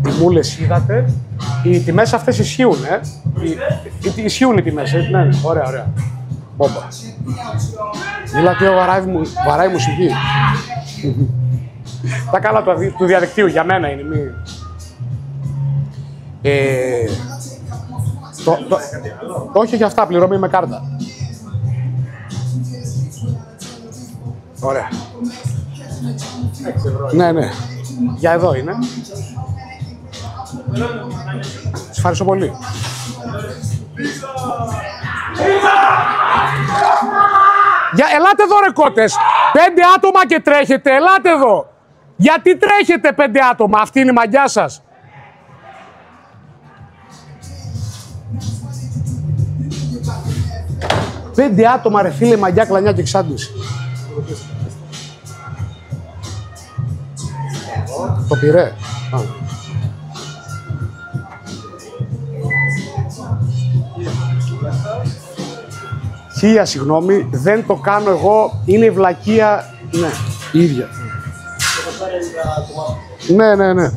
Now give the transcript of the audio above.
Τιμούλες είδατε. Οι τιμές αυτές ισχύουν, ισχύουν οι τιμές, ναι, ωραία, ωραία. Μπόμπα. Μιλάτε, βαράει μουσική. Τα καλά του διαδικτύου, για μένα είναι. Όχι για αυτά, πληρώμη με κάρτα. Ωραία. Ναι, ναι. Για εδώ είναι. Σας ευχαριστώ πολύ. Ελάτε εδώ ρε κότες. 5 άτομα και τρέχετε. Ελάτε εδώ. Γιατί τρέχετε 5 άτομα. Αυτή είναι η μαγιά σας. Πέντε άτομα ρε φίλε, μαγιά, κλανιά και εξάντληση. Το πήρε. Χίλια συγγνώμη, δεν το κάνω εγώ, είναι η βλακεία, ναι, η ίδια. Ναι, ναι, ναι.